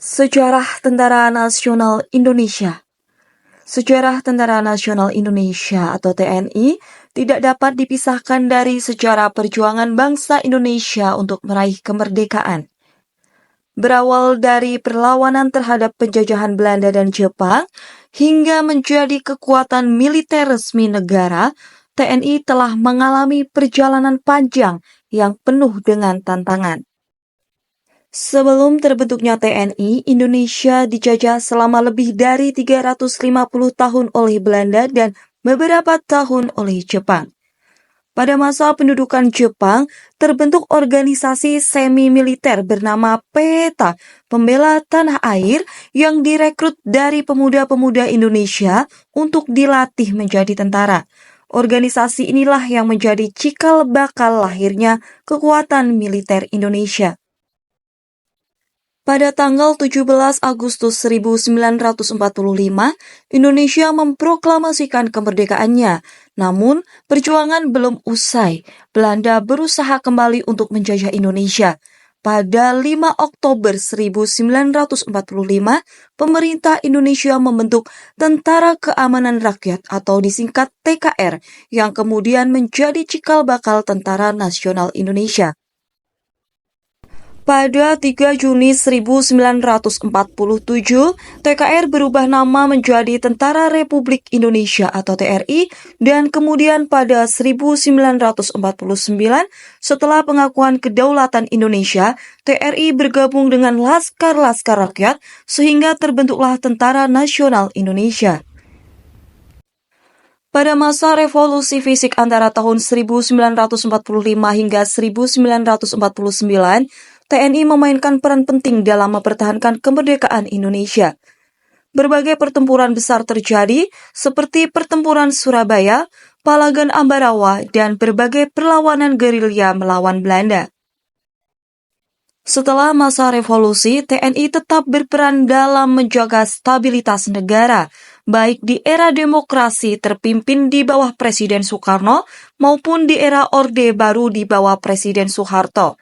Sejarah Tentara Nasional Indonesia. Sejarah Tentara Nasional Indonesia atau TNI tidak dapat dipisahkan dari sejarah perjuangan bangsa Indonesia untuk meraih kemerdekaan. Berawal dari perlawanan terhadap penjajahan Belanda dan Jepang hingga menjadi kekuatan militer resmi negara, TNI telah mengalami perjalanan panjang yang penuh dengan tantangan. Sebelum terbentuknya TNI, Indonesia dijajah selama lebih dari 350 tahun oleh Belanda dan beberapa tahun oleh Jepang. Pada masa pendudukan Jepang, terbentuk organisasi semi-militer bernama PETA, Pembela Tanah Air, yang direkrut dari pemuda-pemuda Indonesia untuk dilatih menjadi tentara. Organisasi inilah yang menjadi cikal bakal lahirnya kekuatan militer Indonesia. Pada tanggal 17 Agustus 1945, Indonesia memproklamasikan kemerdekaannya. Namun, perjuangan belum usai. Belanda berusaha kembali untuk menjajah Indonesia. Pada 5 Oktober 1945, pemerintah Indonesia membentuk Tentara Keamanan Rakyat atau disingkat TKR, yang kemudian menjadi cikal bakal Tentara Nasional Indonesia. Pada 3 Juni 1947, TKR berubah nama menjadi Tentara Republik Indonesia atau TRI, dan kemudian pada 1949, setelah pengakuan kedaulatan Indonesia, TRI bergabung dengan Laskar-Laskar Rakyat sehingga terbentuklah Tentara Nasional Indonesia. Pada masa revolusi fisik antara tahun 1945 hingga 1949, TNI memainkan peran penting dalam mempertahankan kemerdekaan Indonesia. Berbagai pertempuran besar terjadi, seperti Pertempuran Surabaya, Palagan Ambarawa, dan berbagai perlawanan gerilya melawan Belanda. Setelah masa revolusi, TNI tetap berperan dalam menjaga stabilitas negara, baik di era demokrasi terpimpin di bawah Presiden Soekarno maupun di era Orde Baru di bawah Presiden Soeharto.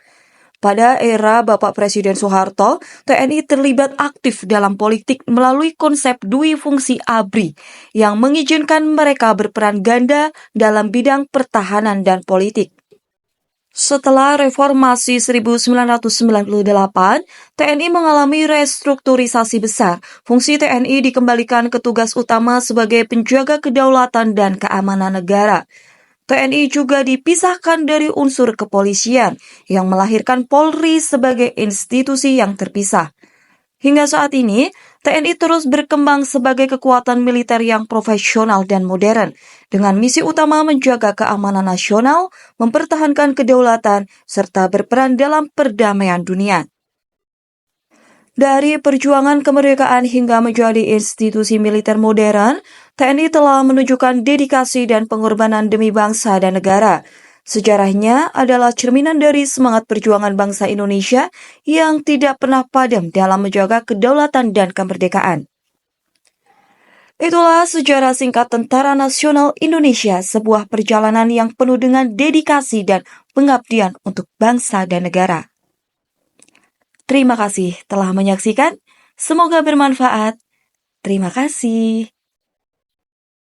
Pada era Bapak Presiden Soeharto, TNI terlibat aktif dalam politik melalui konsep dui fungsi ABRI yang mengizinkan mereka berperan ganda dalam bidang pertahanan dan politik. Setelah reformasi 1998, TNI mengalami restrukturisasi besar. Fungsi TNI dikembalikan ke tugas utama sebagai penjaga kedaulatan dan keamanan negara. TNI juga dipisahkan dari unsur kepolisian yang melahirkan Polri sebagai institusi yang terpisah. Hingga saat ini, TNI terus berkembang sebagai kekuatan militer yang profesional dan modern, dengan misi utama menjaga keamanan nasional, mempertahankan kedaulatan, serta berperan dalam perdamaian dunia. Dari perjuangan kemerdekaan hingga menjadi institusi militer modern, TNI telah menunjukkan dedikasi dan pengorbanan demi bangsa dan negara. Sejarahnya adalah cerminan dari semangat perjuangan bangsa Indonesia yang tidak pernah padam dalam menjaga kedaulatan dan kemerdekaan. Itulah sejarah singkat Tentara Nasional Indonesia, sebuah perjalanan yang penuh dengan dedikasi dan pengabdian untuk bangsa dan negara. Terima kasih telah menyaksikan. Semoga bermanfaat. Terima kasih.